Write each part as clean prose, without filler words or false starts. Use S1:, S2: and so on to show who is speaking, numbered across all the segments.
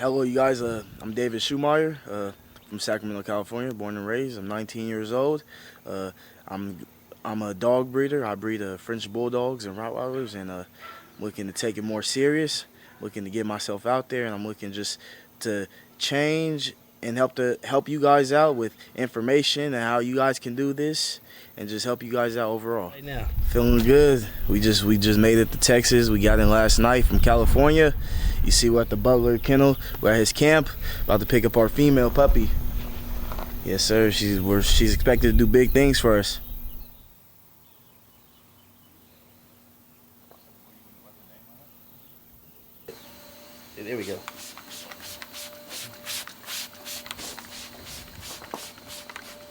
S1: Hello, you guys. I'm David Schumacher from Sacramento, California, born and raised. I'm 19 years old. I'm a dog breeder. I breed French Bulldogs and Rottweilers, and looking to take it more serious, looking to get myself out there, and I'm looking just to change and help you guys out with information and how you guys can do this, and just help you guys out overall.
S2: Right now,
S1: feeling good. We just made it to Texas. We got in last night from California. You see, we're at the Butler Kennel. We're at his camp, about to pick up our female puppy. Yes, sir. She's expected to do big things for us.
S2: there we go.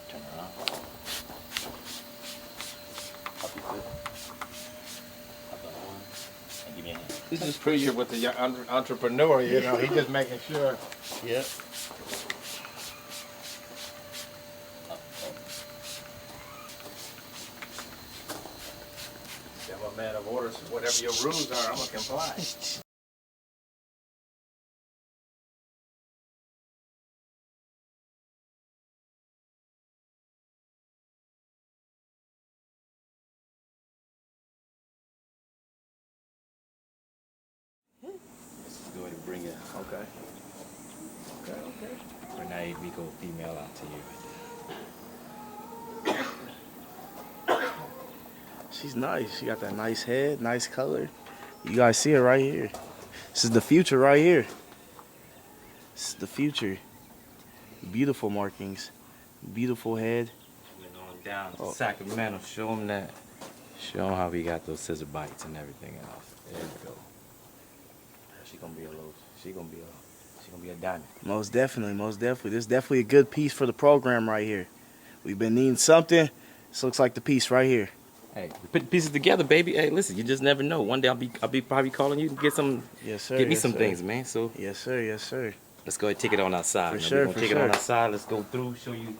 S2: Turn around. Give me a hand.
S3: This is pretty with the young entrepreneur, you know, he's just making sure.
S2: Yep.
S3: I'm a man of orders. Whatever your rules are, I'm going to comply.
S2: Go ahead and bring it.
S3: Okay.
S2: Right now, we go female out to you.
S1: She's nice. She got that nice head, nice color. You guys see it right here. This is the future right here. This is the future. Beautiful markings. Beautiful head.
S2: We're going down to Sacramento. Show them that. Show them how we got those scissor bites and everything else. There we go. She gonna be a diamond.
S1: Most definitely, most definitely. This is definitely a good piece for the program right here. We've been needing something. This looks like the piece right here.
S2: Hey, we put the pieces together, baby. Hey, listen, you just never know. One day I'll be probably calling you to get some.
S1: Yes, sir.
S2: Get me some things, man. So
S1: yes, sir. Yes, sir.
S2: let's go ahead and take it on outside.
S1: For
S2: man.
S1: sure,
S2: We're gonna
S1: for
S2: take
S1: sure.
S2: it on outside. Let's go through, show you.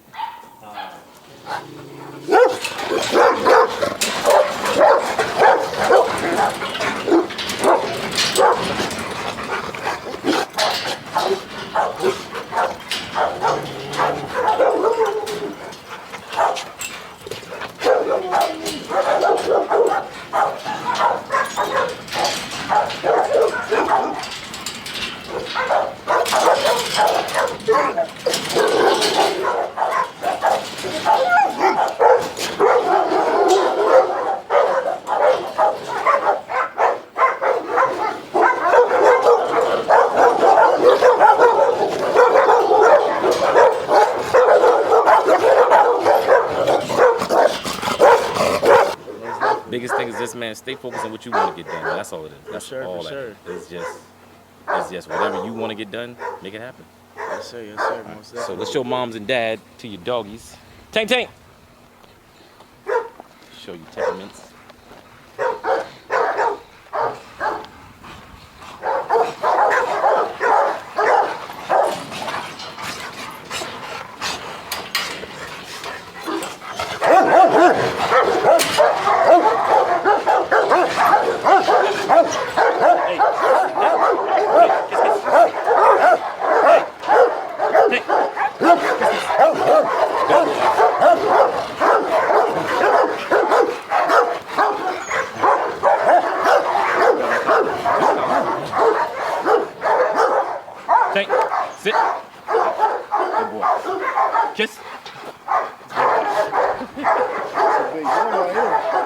S2: Biggest thing is this, man. Stay focused on what you want to get done. That's all it is. That's
S1: sure,
S2: all
S1: for
S2: that
S1: sure.
S2: is. It's just whatever you want to get done, make it happen.
S1: Yes, sir. Yes, sir. Most
S2: So
S1: definitely.
S2: let's show moms and dad to your doggies. Tank, tank. Show you temperaments. Tank, sit. Good boy. Kiss.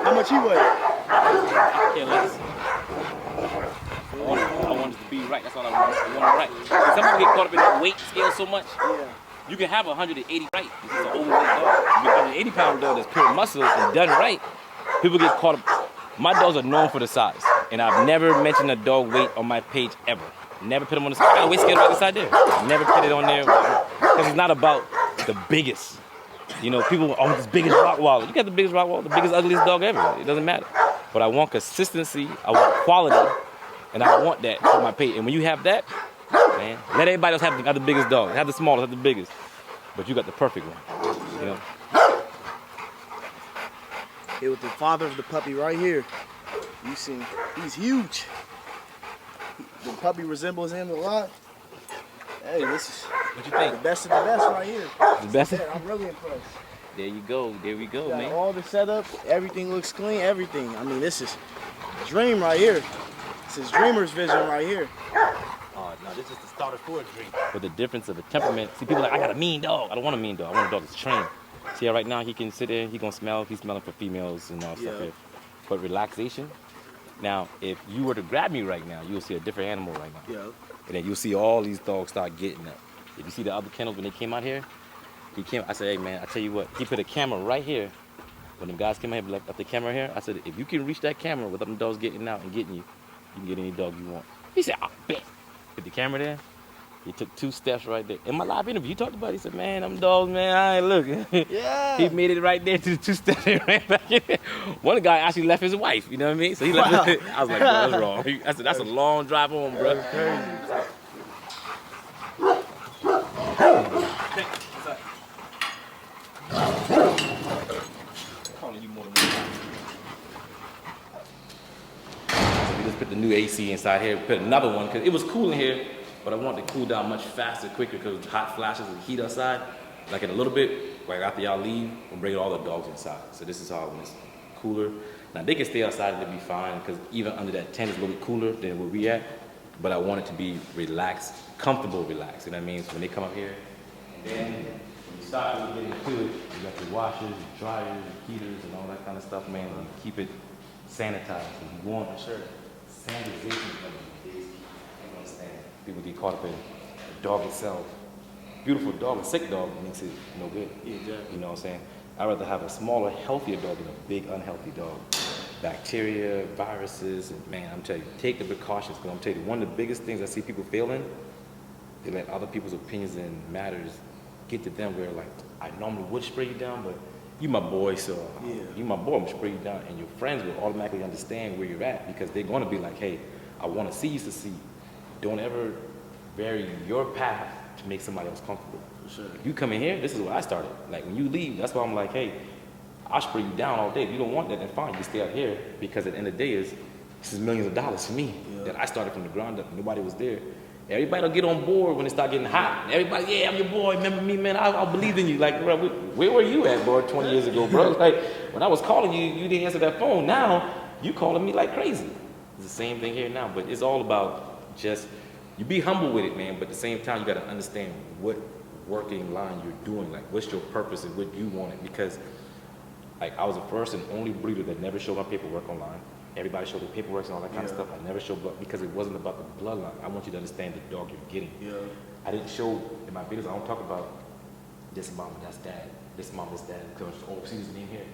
S1: How much you weigh?
S2: Yeah, let's. I want it to be right. That's all I want. I want it right. See, some people get caught up in that weight scale so much.
S1: Yeah.
S2: You can have a 180 right. This is an overweight dog. You get an 80 pound dog that's pure muscle and done right. People get caught up. My dogs are known for the size, and I've never mentioned a dog weight on my page ever. Never put them on the scale. I got a weight scale right beside there. Never put it on there because it's not about the biggest. You know, people, oh, this biggest Rottweiler. You got the biggest Rottweiler, the biggest, ugliest dog ever. It doesn't matter. But I want consistency. I want quality, and I want that for my page. And when you have that, man, let everybody else have the biggest dog. Have the smallest, have the biggest. But you got the perfect one. You know.
S1: Here with the father of the puppy right here. You see, he's huge. The puppy resembles him a lot. Hey, this is
S2: What you think?
S1: the best of the best right here.
S2: The best?
S1: Yeah, I'm really impressed.
S2: There you go. There we go,
S1: Got
S2: man.
S1: all the setup, everything looks clean, everything. I mean, this is a dream right here. This is dreamer's vision right here.
S2: Oh, no, this is the starter for a dream. But the difference of a temperament, see, people are like, I got a mean dog. I don't want a mean dog. I want a dog that's trained. See how right now he can sit there, he gonna smell, he's smelling for females and all stuff
S1: Yeah.
S2: here. But relaxation, now, if you were to grab me right now, you'll see a different animal right now.
S1: Yeah.
S2: And then you'll see all these dogs start getting up. If you see the other kennels when they came out here, I said, hey man, I tell you what, he put a camera right here. When them guys came out here, left the camera here, I said, if you can reach that camera without them dogs getting out and getting you, you can get any dog you want. He said, I bet. Put the camera there. He took 2 steps right there. In my live interview, he talked about it. He said, man, them dogs, man, I ain't looking.
S1: Yeah.
S2: He made it right there to the 2 steps and ran back in there. One guy actually left his wife, you know what I mean? So he left it. I was like, bro, that's wrong. I said, that's a long drive home, bro.
S1: That's crazy.
S2: Calling you more than one time. So we just put the new AC inside here, put another one, because it was cool in here, but I wanted to cool down much faster, quicker, because hot flashes and heat outside. Like in a little bit, like after y'all leave, we'll bring all the dogs inside. So this is how when it's cooler. Now they can stay outside and they'll be fine, because even under that tent is a little bit cooler than where we at. But I want it to be relaxed, comfortable relaxed. You know what I mean? So when they come up here, and then when you start really getting to it, you got your washers, your dryers, your heaters, and all that kind of stuff, man. And you keep it sanitized. And you want sanitization of the days. I don't understand. People get caught up in the dog itself. Beautiful dog, a sick dog makes it no good.
S1: Yeah, exactly.
S2: You know what I'm saying? I'd rather have a smaller, healthier dog than a big, unhealthy dog. Bacteria, viruses, and man, I'm telling you, take the precautions, because I'm telling you, one of the biggest things I see people failing, they let other people's opinions and matters get to them where, like, I normally would spray you down, but you my boy, so you my boy, I'm gonna spray you down, and your friends will automatically understand where you're at, because they're gonna be like, hey, I wanna see you succeed. Don't ever vary your path to make somebody else comfortable.
S1: For sure.
S2: You come in here, this is where I started. Like, when you leave, that's why I'm like, hey, I'll spray you down all day. If you don't want that, then fine, you stay out here, because at the end of the day, this is millions of dollars for me that I started from the ground up. Nobody was there. Everybody will get on board when it start getting hot. Everybody, yeah, I'm your boy. Remember me, man? I believe in you. Like, bro, where were you at, bro, 20 years ago, bro? Like, when I was calling you, you didn't answer that phone. Now, you calling me like crazy. It's the same thing here now, but it's all about just, you be humble with it, man, but at the same time, you got to understand what working line you're doing. Like, what's your purpose and what you wanted, because like, I was the first and only breeder that never showed my paperwork online. Everybody showed their paperwork and all that kind of stuff. I never showed blood, because it wasn't about the bloodline. I want you to understand the dog you're getting.
S1: Yeah.
S2: I didn't show, in my videos, I don't talk about this mom and that's dad, this mom, this dad, because see his name here.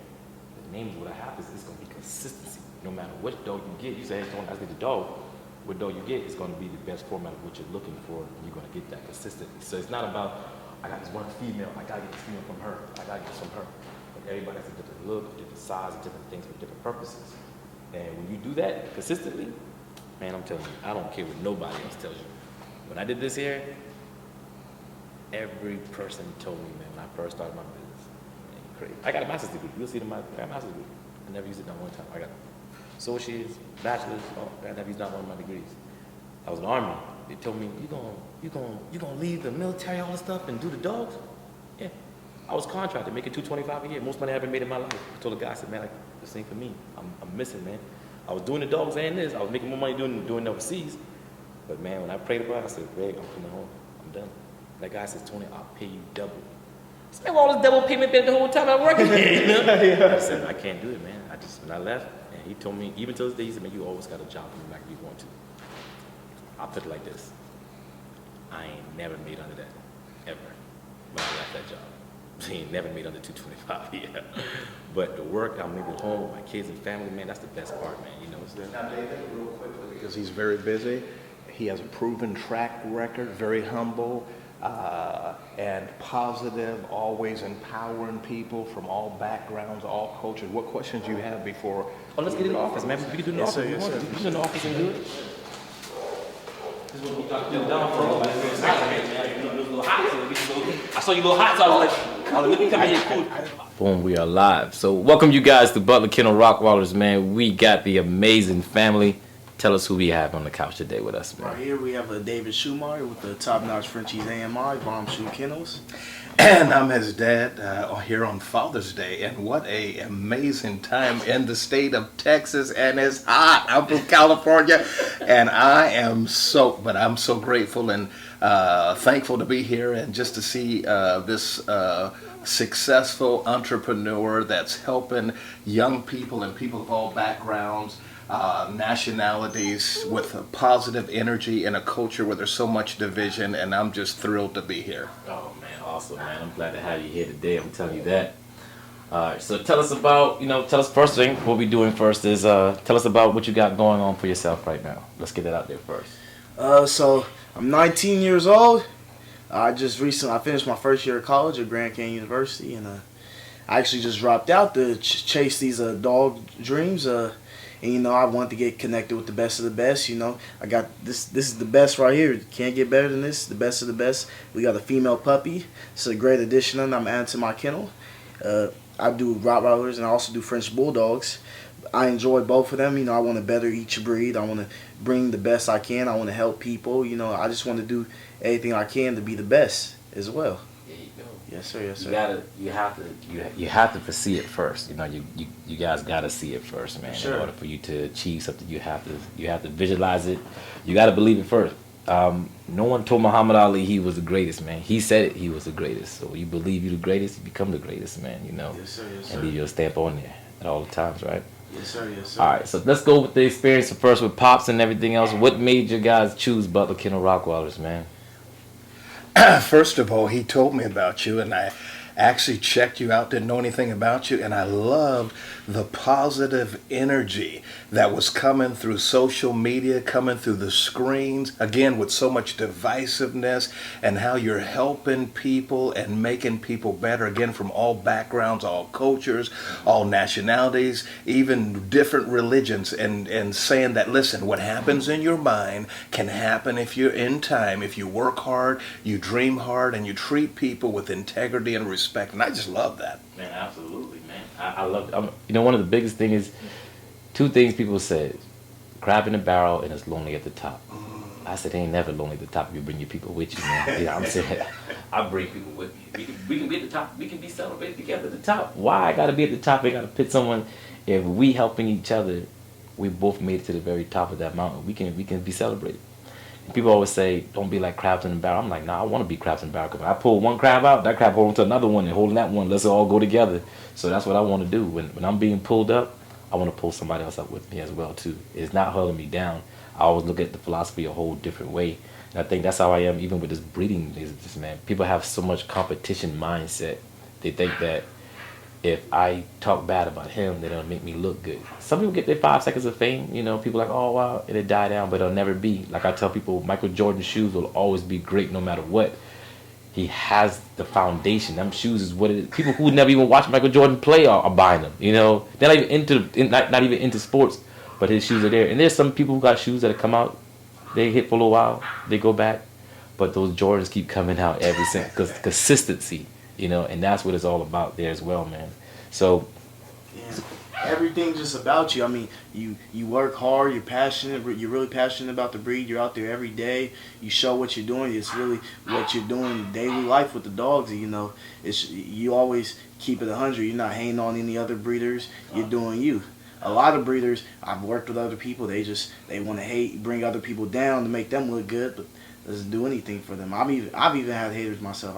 S2: The name is what I have, is it's going to be consistency. No matter which dog you get, you say, hey, don't ask me the dog. What dog you get is going to be the best format of what you're looking for, and you're going to get that consistently. So it's not about, I got this one female, I got to get this female from her, I got to get this from her. Everybody has a different look, different size, different things for different purposes. And when you do that consistently, man, I'm telling you, I don't care what nobody else tells you. When I did this here, every person told me, man, when I first started my business, man, you're crazy. I got a master's degree. You'll see it in I got a master's degree. I never used it not one time. I got associates, bachelor's, I never used not one of my degrees. I was in the Army. They told me, you gonna leave the military, all this stuff, and do the dogs? Yeah. I was contracted, making $225 a year. Most money I ever made in my life. I told the guy, I said, man, like, this ain't for me. I'm missing, man. I was doing the dogs and this. I was making more money doing overseas. But man, when I prayed about it, I said, Greg, I'm coming home. I'm done. That guy says, Tony, I'll pay you double. I said, man, all this double payment been the whole time I'm working here, you know? I said, I can't do it, man. When I left, and he told me, even to this day, he said, man, you always got a job like you want to. I'll put it like this. I ain't never made under that, ever, when I left that job. He ain't never made under $225 yet. But the work, I'm maybe home with my kids and family, man, that's the best part, man, you know?
S4: Now, David, real quickly, because he's very busy, he has a proven track record, very humble, and positive, always empowering people from all backgrounds, all cultures. What questions do you have before?
S2: Oh, let's get in the office, man. We can do it in the office.
S1: Yes, sir.
S2: We can do it in the office and do it. This is what we got to do down for. I saw you a little hot, so I was like, let me come in here, cool. Boom, we are live. So welcome you guys to Butler Kennel Rockwallers, man. We got the amazing family, tell us who we have on the couch today with us, man.
S1: Right here we have a David Schumacher with the top-notch Frenchies AMI, Bomb Shoe Kennels.
S4: And I'm his dad here on Father's Day, and what a amazing time in the state of Texas, and it's hot. I'm from California, and I'm so grateful and thankful to be here and just to see this successful entrepreneur that's helping young people and people of all backgrounds, nationalities, with a positive energy in a culture where there's so much division, and I'm just thrilled to be here.
S2: Oh man, awesome, man. I'm glad to have you here today. I'm telling you that. Alright, so tell us about, tell us first thing, what we're doing first is tell us about what you got going on for yourself right now. Let's get that out there first.
S1: So I'm 19 years old. I finished my first year of college at Grand Canyon University, and I actually just dropped out to chase these dog dreams. And I want to get connected with the best of the best. I got this. This is the best right here. Can't get better than this. The best of the best. We got a female puppy. It's a great addition, and I'm adding to my kennel. I do Rottweilers and I also do French Bulldogs. I enjoy both of them. I want to better each breed. I want to bring the best I can. I want to help people. I just want to do everything I can to be the best as well.
S2: There you go.
S1: Yes, sir. Yes, sir.
S2: You have to foresee it first. You guys gotta see it first, man.
S1: Sure.
S2: In order for you to achieve something, you have to visualize it. You gotta believe it first. No one told Muhammad Ali he was the greatest, man. He said it, he was the greatest. So you believe you're the greatest, you become the greatest, man.
S1: Yes, sir. Yes, sir.
S2: And leave your stamp on there at all the times, right?
S1: Yes, sir. Yes, sir.
S2: All right, so let's go with the experience first with Pops and everything else. What made you guys choose Butler Kennel Rottweilers, man?
S4: First of all, he told me about you, and I actually checked you out, didn't know anything about you, and I loved the positive energy that was coming through social media, coming through the screens, again with so much divisiveness, and how you're helping people and making people better, again from all backgrounds, all cultures, all nationalities, even different religions, and saying that, listen, what happens in your mind can happen if you're in time, if you work hard, you dream hard, and you treat people with integrity and respect. And I just love that.
S2: Man, absolutely, man. I love it. One of the biggest things is two things people say: crab in the barrel and it's lonely at the top. I said, it ain't never lonely at the top if you bring your people with you, man. I'm saying, I bring people with me. We can be at the top. We can be celebrated together at the top. Why I gotta be at the top? I gotta pit someone. If we helping each other, we both made it to the very top of that mountain. We can be celebrated. People always say, don't be like crabs in the barrel. I'm like, nah, I want to be crabs in the barrel. Because when I pull one crab out, that crab hold on to another one and holding that one. Let's all go together. So that's what I want to do. When I'm being pulled up, I want to pull somebody else up with me as well, too. It's not holding me down. I always look at the philosophy a whole different way. And I think that's how I am even with this breeding business, man. People have so much competition mindset. They think that if I talk bad about him, then it'll make me look good. Some people get their 5 seconds of fame. People are like, oh, wow, it'll die down, but it'll never be. Like I tell people, Michael Jordan's shoes will always be great no matter what. He has the foundation. Them shoes is what it is. People who never even watch Michael Jordan play are buying them. They're not even not even into sports, but his shoes are there. And there's some people who got shoes that come out, they hit for a little while, they go back, but those Jordans keep coming out every single because consistency. And that's what it's all about there as well, man. So
S1: everything's just about you. I mean, you work hard, you're passionate, you're really passionate about the breed. You're out there every day. You show what you're doing. It's really what you're doing in daily life with the dogs. It's you always keep it 100. You're not hating on any other breeders. You're doing you. A lot of breeders, I've worked with other people. They want to hate, bring other people down to make them look good, but doesn't do anything for them. I've even had haters myself.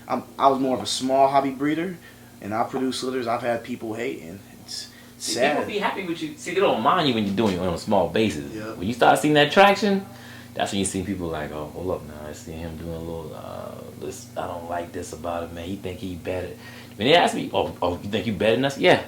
S1: I was more of a small hobby breeder, and I produce litters. I've had people hate, and it's sad.
S2: People be happy with you. See, they don't mind you when you're doing it on a small basis.
S1: Yeah.
S2: When you start seeing that traction, that's when you see people like, oh, hold up now. I see him doing a little, this. I don't like this about him, man. He think he better. When they ask me, oh, you think you better than us? Yeah,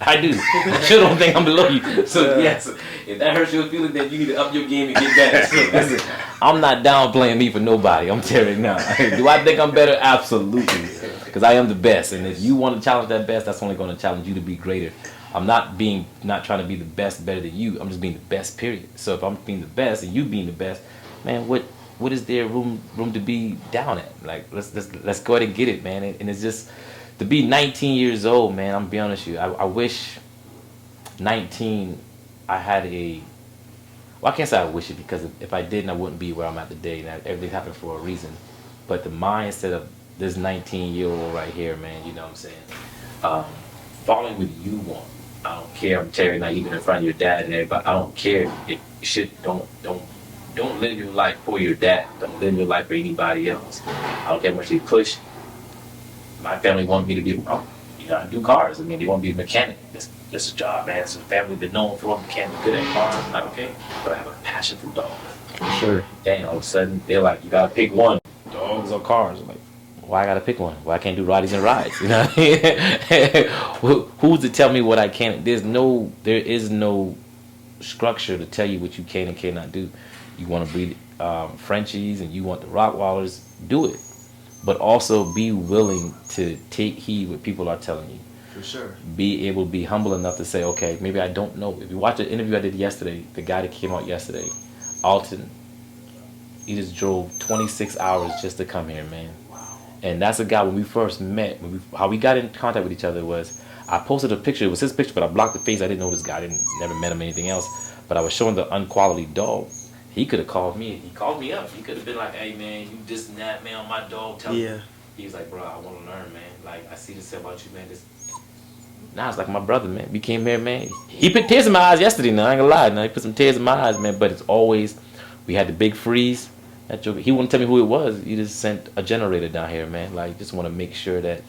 S2: I do. I sure don't think I'm below you. So yes, if that hurts your feelings, then you need to up your game and get better. So, listen, I'm not downplaying me for nobody. I'm telling you now. Do I think I'm better? Absolutely. Because I am the best. And if you want to challenge that best, that's only going to challenge you to be greater. I'm not trying to be the best better than you. I'm just being the best, period. So if I'm being the best and you being the best, man, what is there room to be down at? Like, let's go ahead and get it, man. And it's just, to be 19 years old, man, I'm gonna be honest with you. I wish 19 I had a Well, I can't say I wish it, because if I didn't, I wouldn't be where I'm at today. And everything happened for a reason. But the mindset of this 19-year-old right here, man, you know what I'm saying? Following what you want. I don't care. I'm telling you, not even in front of your dad and everybody. I don't care. It should don't live your life for your dad. Don't live your life for anybody else. I don't care how much they push. My family wanted me to be, I do cars. I mean, they want me to be a mechanic. That's a job, man. It's a family been known for a mechanic, good at cars. I'm like, okay, but I have a passion for dogs. Sure. Dang, all of a sudden, they're like, you gotta pick one. Dogs or cars? I'm like, why I gotta pick one? Why I can't do righties and rides? You know what I mean? Who's to tell me what I can? There is no structure to tell you what you can and cannot do. You want to breed Frenchies and you want the Rottweilers, do it. But also be willing to take heed what people are telling you.
S1: For sure.
S2: Be able to be humble enough to say, okay, maybe I don't know. If you watch the interview I did yesterday, the guy that came out yesterday, Alton, he just drove 26 hours just to come here, man. Wow. And that's a guy, when we first met, how we got in contact with each other was, I posted a picture, it was his picture, but I blocked the face. I didn't know this guy, never met him or anything else. But I was showing the unquality dog. He could have called me. He called me up. He could have been like, hey, man, you this and that, man, on my dog. Tell me. He was like, bro, I want to learn, man. Like, I see this about you, man. Now it's like my brother, man. We came here, man. He put tears in my eyes yesterday, now. I ain't gonna lie. Now he put some tears in my eyes, man. But it's always, we had the big freeze. That joke, he wouldn't tell me who it was. He just sent a generator down here, man. Like, just want to make sure that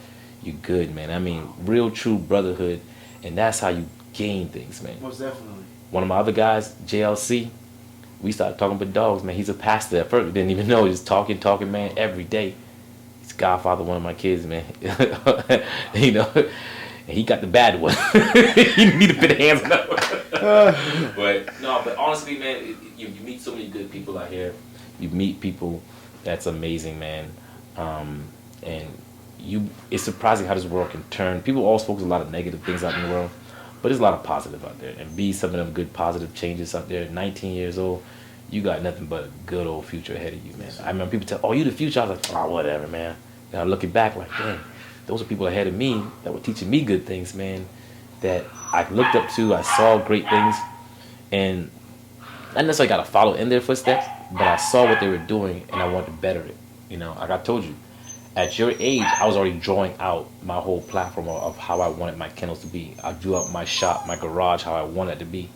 S2: you're good, man. I mean, real, true brotherhood. And that's how you gain things, man.
S1: Most definitely.
S2: One of my other guys, JLC, we started talking about dogs, man. He's a pastor. At first, we didn't even know. Just talking, man, every day. He's Godfather, one of my kids, man. You know, and he got the bad one. You need to put the hands up. But honestly, man, you meet so many good people out here. You meet people that's amazing, man. And it's surprising how this world can turn. People always focus a lot of negative things out in the world, but there's a lot of positive out there. And be some of them good positive changes out there. 19 years old, you got nothing but a good old future ahead of you, man. I remember people tell, oh, you the future. I was like, oh, whatever, man. And I'm looking back like, dang, those are people ahead of me that were teaching me good things, man, that I looked up to. I saw great things. And not necessarily got to follow in their footsteps, but I saw what they were doing and I wanted to better it. You know, like I told you, at your age, I was already drawing out my whole platform of how I wanted my kennels to be. I drew out my shop, my garage, how I wanted it to be.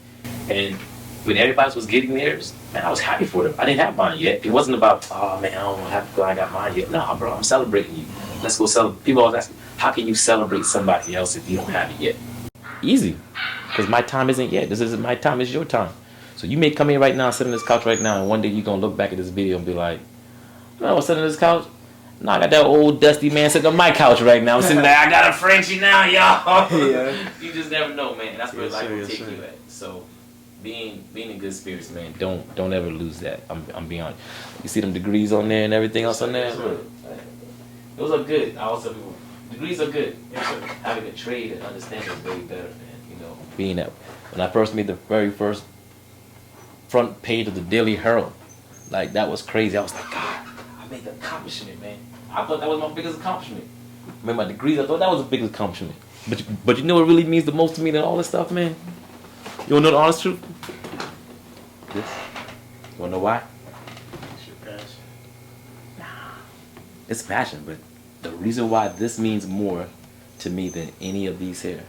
S2: And when everybody was getting theirs, man, I was happy for them. I didn't have mine yet. It wasn't about, oh man, I don't have to go, I got mine yet. Nah, bro, I'm celebrating you. Let's go celebrate. People always ask me, how can you celebrate somebody else if you don't have it yet? Easy, because my time isn't yet. This isn't my time, it's your time. So you may come in right now, sit on this couch right now, and one day you're going to look back at this video and be like, no, I'm sitting on this couch. No, I got that old dusty man sitting on my couch right now. I'm sitting there, I got a Frenchie now, y'all. Yeah. You just never know, man. That's where life will take you at. So being in good spirits, man, don't ever lose that. I'm being honest. You see them degrees on there and everything else on there? Those are good. I also people, degrees are good. Having a trade and understanding is way better, man. You know, being that when I first made the very first front page of the Daily Herald, like that was crazy. I was like, God, I made the accomplishment, man. I thought that was my biggest accomplishment. I made my degrees. I thought that was the biggest accomplishment. But you know what really means the most to me than all this stuff, man? You wanna know the honest truth? This. You wanna know why?
S1: It's your passion.
S2: Nah, it's passion, but the reason why this means more to me than any of these here.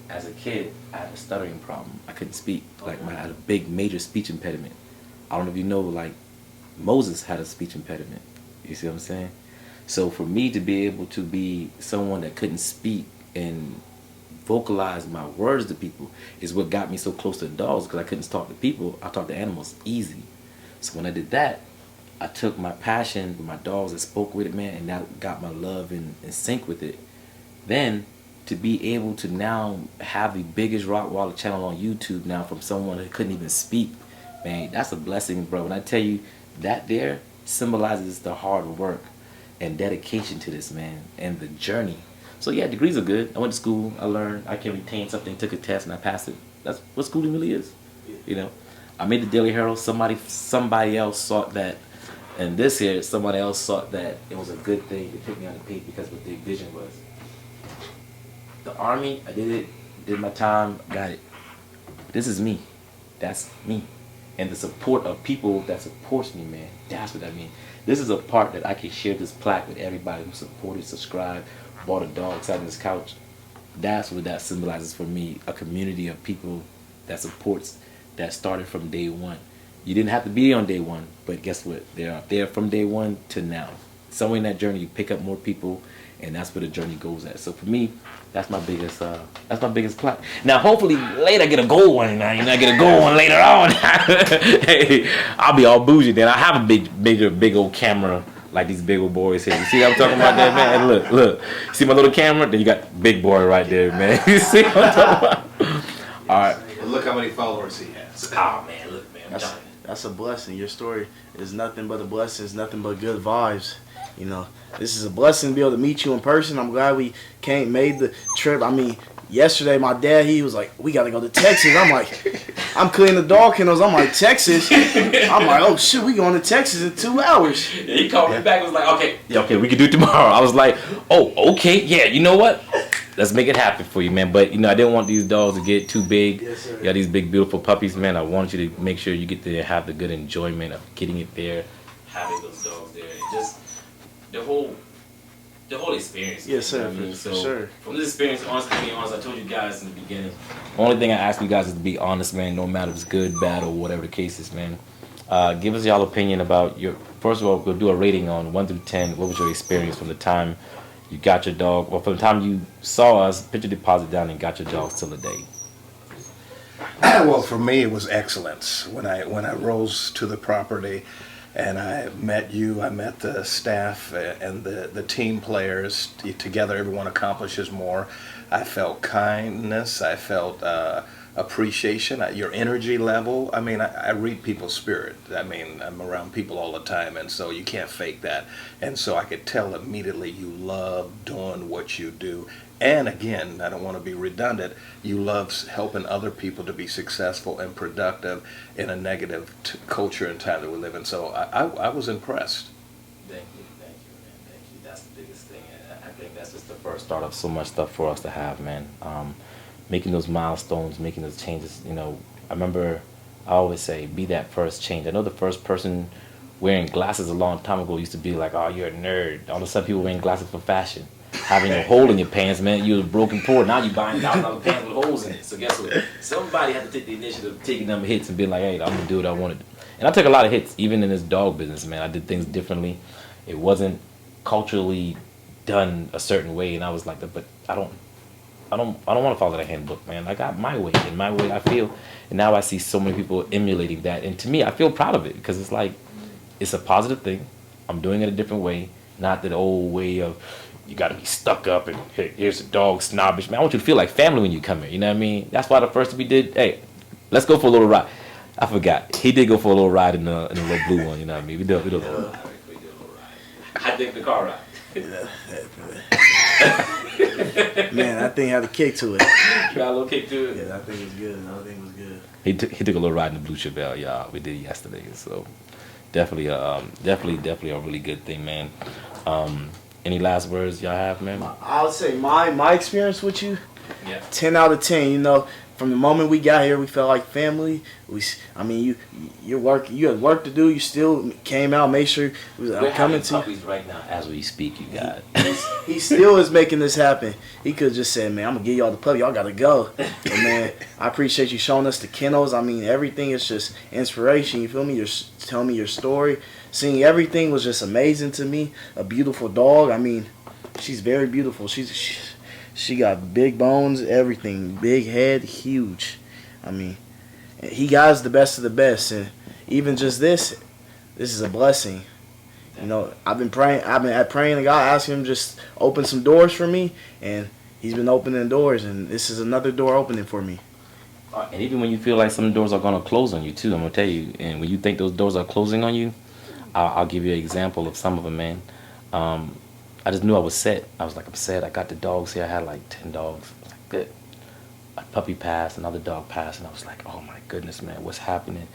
S2: As a kid, I had a stuttering problem. I couldn't speak. Like I had a big, major speech impediment. I don't know if you know, like Moses had a speech impediment. You see what I'm saying? So for me to be able to be someone that couldn't speak and vocalize my words to people is what got me so close to the dogs, because I couldn't talk to people. I talked to animals easy. So when I did that, I took my passion with my dogs and spoke with it, man, and that got my love in sync with it. Then to be able to now have the biggest Rottweiler channel on YouTube now from someone that couldn't even speak, man, that's a blessing, bro. When I tell you that there symbolizes the hard work and dedication to this, man, and the journey. So yeah, degrees are good. I went to school, I learned, I can retain something, took a test, and I passed it. That's what schooling really is. You know, I made the Daily Herald. Somebody else thought that, and this here, somebody else thought that it was a good thing to pick me on the page because what their vision was. The Army, I did it, did my time, got it. This is me. That's me. and the support of people that supports me, man. That's what I mean. This is a part that I can share this plaque with everybody who supported, subscribed, bought a dog, sat on this couch. That's what that symbolizes for me, a community of people that supports, that started from day one. You didn't have to be on day one, but guess what? They're there from day one to now. Somewhere in that journey, you pick up more people, and that's where the journey goes at. So for me, that's my biggest plaque. Now, hopefully later I get a gold one, and I get a gold one later on. Hey, I'll be all bougie then. I have a big old camera like these big old boys here. You see what I'm talking about there, man? And look. See my little camera? Then you got big boy right there, man. You see what I'm talking about? All right.
S4: Well, look how many followers he has.
S2: Oh man, look, man.
S1: That's a blessing. Your story is nothing but a blessing. It's nothing but good vibes. You know, this is a blessing to be able to meet you in person. I'm glad we made the trip. I mean, yesterday my dad, he was like, we got to go to Texas. I'm like, I'm cleaning the dog kennels. I'm like, Texas? I'm like, oh shit, we going to Texas in 2 hours.
S2: Yeah, he called me back and was like, okay, we can do it tomorrow. I was like, oh, okay, yeah, you know what? Let's make it happen for you, man. But, I didn't want these dogs to get too big.
S1: Yes, sir.
S2: You got these big, beautiful puppies, man. I want you to make sure you get to have the good enjoyment of getting it there, having those dogs there, and just the whole experience.
S1: Yes, sir,
S2: You know what I mean?
S1: for
S2: So,
S1: sure.
S2: From this experience, honestly, to be honest, I told you guys in the beginning, the only thing I ask you guys is to be honest, man, no matter if it's good, bad, or whatever the case is, man. Give us y'all opinion about first of all, we'll do a rating on 1 through 10. What was your experience from the time you got your dog, or from the time you saw us, put your deposit down and got your dogs till the day?
S4: Well, for me, it was excellence. When I rose to the property and I met you, I met the staff and the team players. Together, everyone accomplishes more. I felt kindness. I felt appreciation, your energy level. I mean, I read people's spirit. I mean, I'm around people all the time, and so you can't fake that. And so I could tell immediately you love doing what you do. And again, I don't want to be redundant, you love helping other people to be successful and productive in a negative culture and time that we live in. So I was impressed.
S2: Thank you, man. Thank you. That's the biggest thing. And I think that's just the first start of so much stuff for us to have, man. Making those milestones, making those changes. I remember I always say, be that first change. I know the first person wearing glasses a long time ago used to be like, oh, you're a nerd. All of a sudden, people wearing glasses for fashion. Having a hole in your pants, man, you're broken poor. Now you're buying $1,000 pants with holes in it. So guess what? Somebody had to take the initiative of taking them hits and being like, hey, I'm going to do what I want to do. And I took a lot of hits, even in this dog business, man. I did things differently. It wasn't culturally done a certain way. And I was like, but I don't want to follow the handbook, man. I got my way, and my way I feel. And now I see so many people emulating that. And to me, I feel proud of it because it's like, it's a positive thing. I'm doing it a different way, not the old way of, you got to be stuck up and hey, here's a dog snobbish. Man, I want you to feel like family when you come here. You know what I mean? That's why the first we did, hey, let's go for a little ride. I forgot. He did go for a little ride in the little blue one. You know what I mean? We did a little ride. I think the car ride.
S1: Man, that thing had a kick to it.
S2: Try a little kick to it.
S1: Yeah, that thing was good. That thing was good.
S2: He took a little ride in the blue Chevelle, y'all. We did yesterday. So definitely a really good thing, man. Any last words y'all have, man?
S1: I would say my experience with you,
S2: Yeah.
S1: 10 out of 10. From the moment we got here, we felt like family. You had work to do. You still came out, made sure
S2: We're
S1: coming
S2: having
S1: to.
S2: puppies right now as we speak, you guys.
S1: He still is making this happen. He could have just said, man, I'm going to give y'all the puppy. Y'all got to go. And, man, I appreciate you showing us the kennels. I mean, everything is just inspiration. You feel me? You're telling me your story. Seeing everything was just amazing to me. A beautiful dog. I mean, she's very beautiful. She got big bones, everything. Big head, huge. I mean, he got the best of the best. And even just this is a blessing. I've been praying to God, asking him just open some doors for me, and he's been opening doors, and this is another door opening for me.
S2: And even when you feel like some doors are going to close on you too, I'm going to tell you, and when you think those doors are closing on you, I'll give you an example of some of them, man. I just knew I was set. I was like, I'm set. I got the dogs here. I had like 10 dogs. I was like, good. A puppy passed, another dog passed, and I was like, oh my goodness, man, what's happening?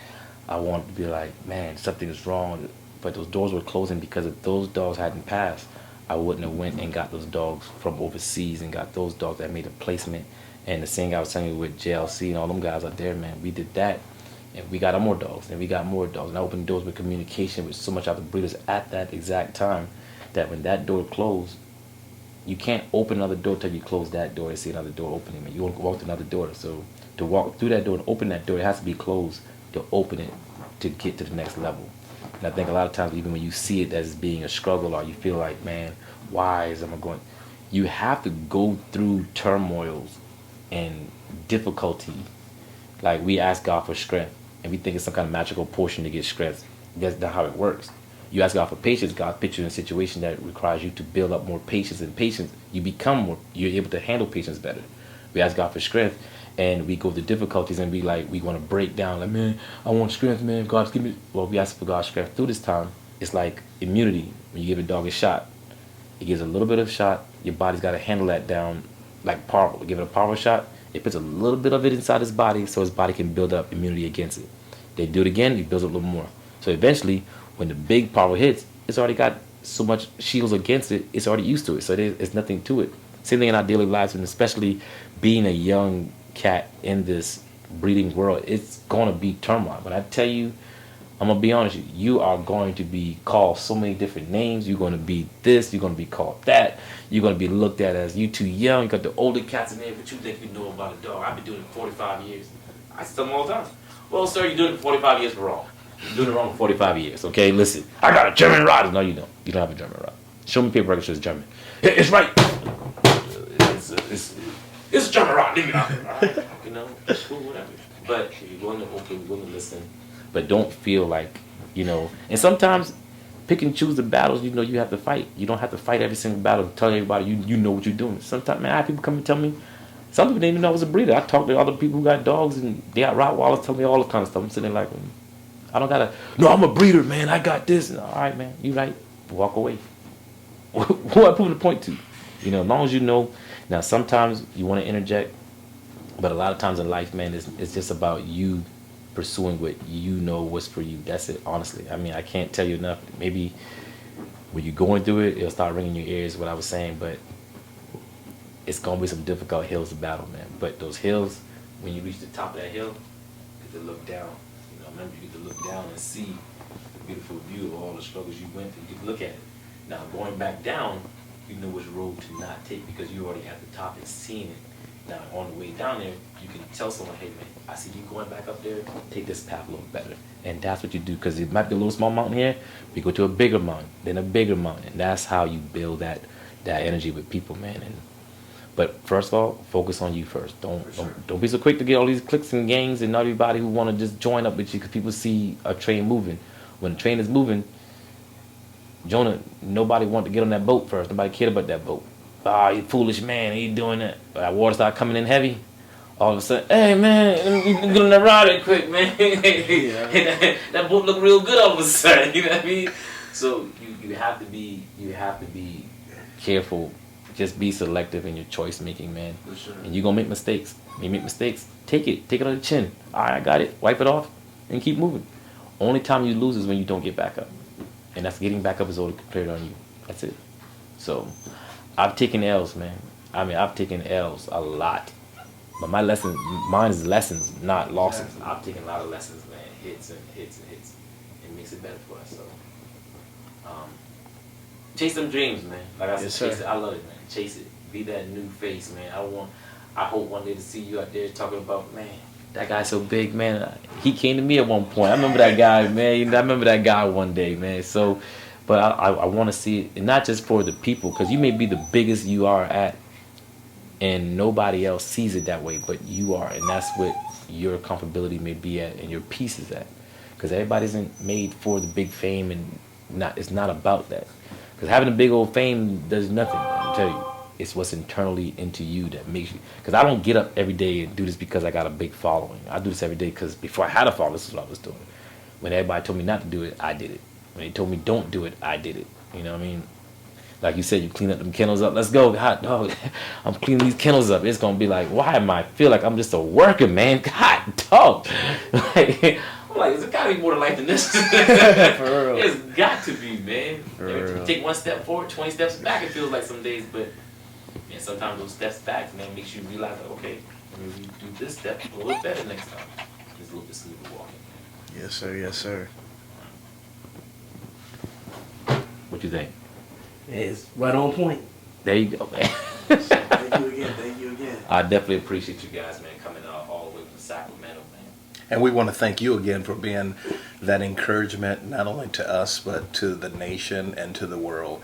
S2: I wanted to be like, man, something is wrong. But those doors were closing because if those dogs hadn't passed, I wouldn't have went and got those dogs from overseas and got those dogs that made a placement. And the same guy was telling me with JLC and all them guys out there, man, we did that. And we got more dogs, and we got more dogs. And I opened doors with communication with so much other breeders at that exact time that when that door closed, you can't open another door till you close that door and see another door opening. Man, you want to walk through another door. So to walk through that door and open that door, it has to be closed to open it to get to the next level. And I think a lot of times, even when you see it as being a struggle, or you feel like, man, why is I'm going? You have to go through turmoils and difficulty. Like we ask God for strength, and we think it's some kind of magical portion to get strength. That's not how it works. You ask God for patience, God puts you in a situation that requires you to build up more patience, and patience, you're able to handle patience better. We ask God for strength, and we go through difficulties, and we want to break down. Like, man, I want strength, man. God's give me. Well, we ask for God's strength through this time. It's like immunity. When you give a dog a shot, it gives a little bit of shot. Your body's got to handle that down like powerful. Give it a powerful shot. It puts a little bit of it inside his body, so his body can build up immunity against it. They do it again, he builds up a little more. So eventually, when the big power hits, it's already got so much shields against it, it's already used to it. So there's nothing to it. Same thing in our daily lives, and especially being a young cat in this breeding world, it's going to be turmoil. But I tell you, I'm going to be honest with you, you are going to be called so many different names. You're going to be this, you're going to be called that. You're going to be looked at as you too young. You got the older cats in there, but you think you know about a dog. I've been doing it for 45 years. I tell them all the time. Well, sir, you're doing it for 45 years wrong. You're doing it wrong for 45 years, okay? Listen, I got a German Rod. No, you don't. You don't have a German Rod. Show me paper record shows German. It's right. It's a German Rod. Leave me out. You know, it's cool, whatever. But if you're going to open, you're going to listen. But don't feel like, and sometimes pick and choose the battles, you have to fight. You don't have to fight every single battle and tell everybody you know what you're doing. Sometimes, man, I have people come and tell me, some people didn't even know I was a breeder. I talk to other people who got dogs and they got Rottweilers, tell me all the kind of stuff. I'm sitting there like, I don't gotta, no, I'm a breeder, man. I got this. And, all right, man, you right. Walk away. Who I proving to point to? As long as you know. Now, sometimes you want to interject, but a lot of times in life, man, it's just about you pursuing what you know what's for you. That's it, honestly. I mean, I can't tell you enough. Maybe when you're going through it, it'll start ringing in your ears what I was saying, but it's going to be some difficult hills to battle, man. But those hills, when you reach the top of that hill, you get to look down. Remember, you get to look down and see the beautiful view of all the struggles you went through. You get to look at it. Now, going back down, you know which road to not take because you already at the top and seeing it. Now, on the way down there, you can tell someone, hey, man, I see you going back up there. Take this path a little better. And that's what you do because it might be a little small mountain here. We go to a bigger mountain, then a bigger mountain. And that's how you build that energy with people, man. But first of all, focus on you first. Don't be so quick to get all these clicks and gangs and everybody who want to just join up with you because people see a train moving. When the train is moving, Jonah, nobody wanted to get on that boat first. Nobody cared about that boat. Ah, you foolish man, he doing that. But that water started coming in heavy. All of a sudden, hey man, you can get on that ride real quick, man. Yeah. that boat look real good all of a sudden. You know what I mean? So you have to be careful. Just be selective in your choice making, man. For sure. And you're gonna make mistakes. When you make mistakes, take it on the chin. All right, I got it. Wipe it off and keep moving. Only time you lose is when you don't get back up. And that's getting back up is all compared on you. That's it. So I've taken L's, man. I mean, I've taken L's a lot. But mine is lessons, not losses. Exactly. I've taken a lot of lessons, man. Hits and hits and hits. It makes it better for us. So chase them dreams, man. Like I said, chase it. I love it, man. Chase it. Be that new face, man. I hope one day to see you out there talking about, man, that guy's so big, man. He came to me at one point. I remember that guy, man. I remember that guy one day, man. So, but I want to see it, and not just for the people, because you may be the biggest you are at, and nobody else sees it that way, but you are, and that's what your comfortability may be at, and your peace is at, because everybody isn't made for the big fame, and it's not about that. Because having a big old fame does nothing, I'll tell you. It's what's internally into you that makes you. Because I don't get up every day and do this because I got a big following. I do this every day because before I had a following, this is what I was doing. When everybody told me not to do it, I did it. When they told me don't do it, I did it. You know what I mean? Like you said, you clean up them kennels up. Let's go, hot dog. I'm cleaning these kennels up. It's going to be like, why am I feel like I'm just a worker, man? God, dog. I'm like, there's got to be more to life than this. For real. There's got to be, man. Every time you take one step forward, 20 steps back, it feels like some days. But man, sometimes those steps back, man, makes you realize, like, okay, maybe we do this step a little better next time. float the smooth walking.
S1: Yes, sir. Yes, sir.
S2: What you think?
S5: It's right on point.
S2: There you go, man.
S1: Thank you again. Thank you again.
S2: I definitely appreciate you guys, man, coming all the way from Sacramento, man.
S4: And we want to thank you again for being that encouragement, not only to us, but to the nation and to the world.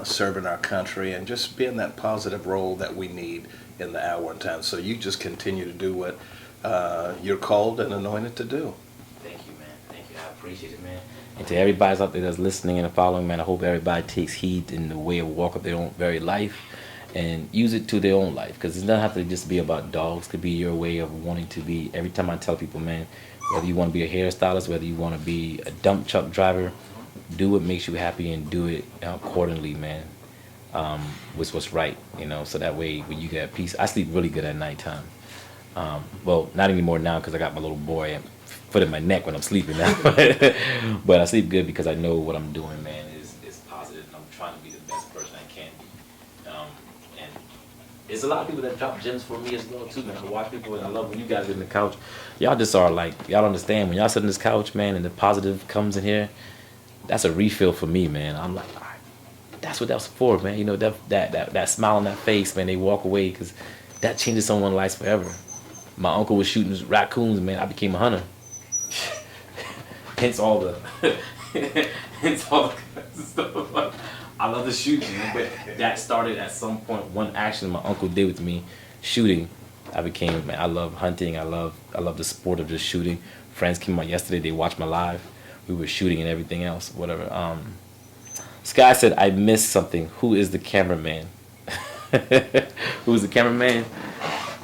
S4: Serving our country and just being that positive role that we need in the hour and time. So you just continue to do what you're called and anointed to do.
S2: Thank you, man. Thank you. I appreciate it, man. And to everybody out there that's listening and following, man, I hope everybody takes heed in the way of walk of their own very life and use it to their own life. Because it doesn't have to just be about dogs. It could be your way of wanting to be. Every time I tell people, man, whether you want to be a hairstylist, whether you want to be a dump truck driver, do what makes you happy and do it accordingly, man. With what's right, so that way when you get peace. I sleep really good at nighttime. Well, not anymore now because I got my little boy and foot in my neck when I'm sleeping now. But I sleep good because I know what I'm doing, man, is positive, and I'm trying to be the best person I can be. And there's a lot of people that drop gems for me as well too, man. I watch people and I love when you guys get in the couch. Y'all just are like, y'all don't understand when y'all sit on this couch, man, and the positive comes in here. That's a refill for me, man. I'm like, all right, that's what that was for, man. That smile on that face, man. They walk away because that changes someone's life forever. My uncle was shooting raccoons, man. I became a hunter. hence all the stuff. I love the shooting, but that started at some point. One action my uncle did with me, shooting. I became, man. I love hunting. I love the sport of just shooting. Friends came out yesterday. They watched my live. We were shooting and everything else, whatever. Sky said, I missed something. Who is the cameraman? Who's the cameraman?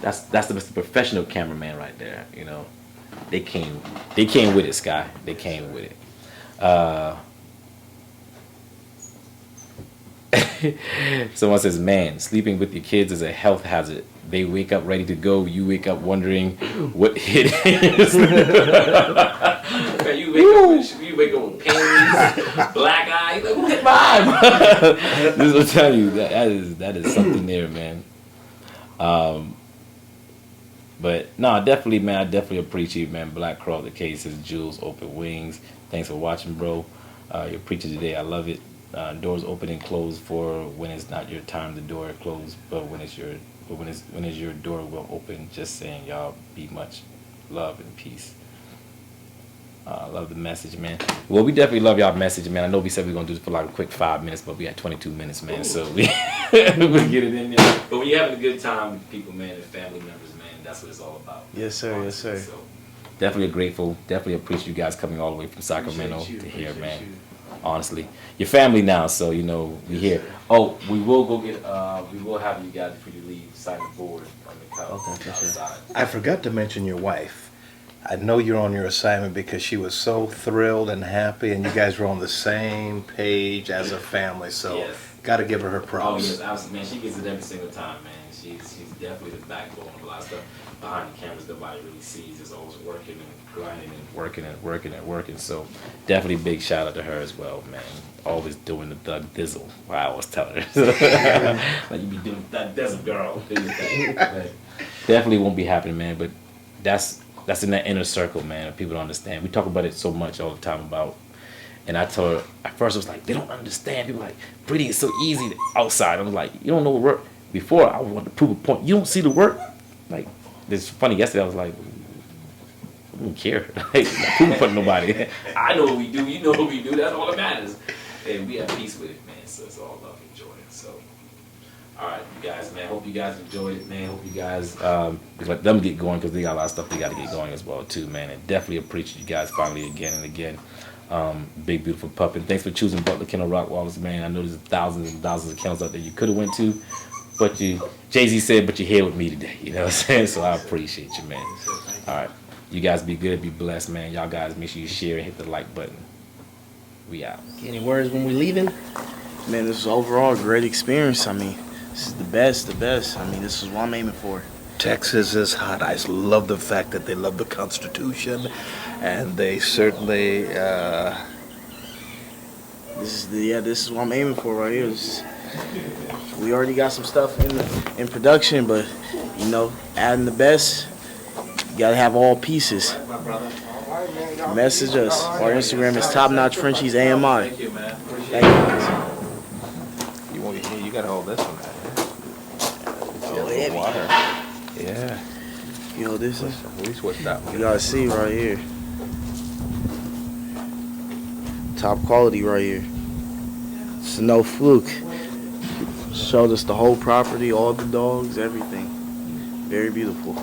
S2: That's the professional cameraman right there, They came with it, Sky. They came with it. Someone says, man, sleeping with your kids is a health hazard. They wake up ready to go. You wake up wondering what hit is. You wake up with pains, black eye. Like, who hit my eye? This will tell you that is something there, man. But no, definitely, man. I definitely appreciate, man. Black Crawl, the cases, Jules, Open Wings. Thanks for watching, bro. Your preacher today, I love it. Doors open and close for when it's not your time. The door closed, but when it's your door will open. Just saying, y'all be much love and peace. Love the message, man. Well, we definitely love y'all message, man. I know we said we were gonna do this for like a quick 5 minutes, but we had 22 minutes, man. Ooh. So we we get it in there. But when you're having a good time with people, man, and family members, man, that's what it's all about.
S1: Yes, sir. Yes, sir.
S2: So definitely grateful. Definitely appreciate you guys coming all the way from Sacramento to here, man. Honestly, your family now, so we here. Sir. Oh, we will go get. We will have you guys before you leave sign the board on the couch. Okay, outside.
S4: I forgot to mention your wife. I know you're on your assignment because she was so thrilled and happy, and you guys were on the same page as a family. So, yes. Got to give her props.
S2: Oh yes, absolutely, man. She gets it every single time, man. She's definitely the backbone of a lot of stuff behind the cameras nobody really sees. Is always working and grinding and working. So, definitely big shout out to her as well, man. Always doing the Thug Dizzle. I always tell her, like you be doing that Dizzle, girl. Definitely won't be happening, man. But that's in that inner circle, man. People don't understand. We talk about it so much all the time about. And I told her, at first I was like, they don't understand. People like, breeding is so easy outside. I was like, you don't know what work. Before, I wanted to prove a point. You don't see the work? Like, it's funny, yesterday I was like, I don't care. Like, not proving for nobody. I know what we do. You know what we do. That's all that matters. And we have peace with it, man. So it's all love and joy. So, all right, you guys, man. Hope you guys enjoyed it, man. Hope you guys let them get going because they got a lot of stuff they got to get going as well, too, man. And definitely appreciate you guys finally again and again. Big, beautiful pup. And thanks for choosing Butler, Kennel, Rottweilers, man. I know there's thousands and thousands of kennels out there you could have went to. But Jay-Z said, but you're here with me today. You know what I'm saying? So I appreciate you, man. All right. You guys be good, be blessed, man. Y'all guys make sure you share and hit the like button. We out.
S5: Any words when we leaving?
S1: Man, this was overall a great experience. I mean, this is the best. I mean, this is what I'm aiming for.
S4: Texas is hot. I love the fact that they love the Constitution, and they certainly.
S1: This is what I'm aiming for right here. We already got some stuff in production, but adding the best, You gotta have all pieces. Message us. Our Instagram is Top Notch Frenchies AMI.
S3: Thank you, man. Appreciate
S1: Thank you.
S3: You gotta hold this one, man.
S1: Oh, heavy.
S3: Water. Yeah.
S1: Yo, this is.
S3: We switched up.
S1: You gotta see right here. Top quality right here. It's no fluke. Showed us the whole property, all the dogs, everything. Very beautiful.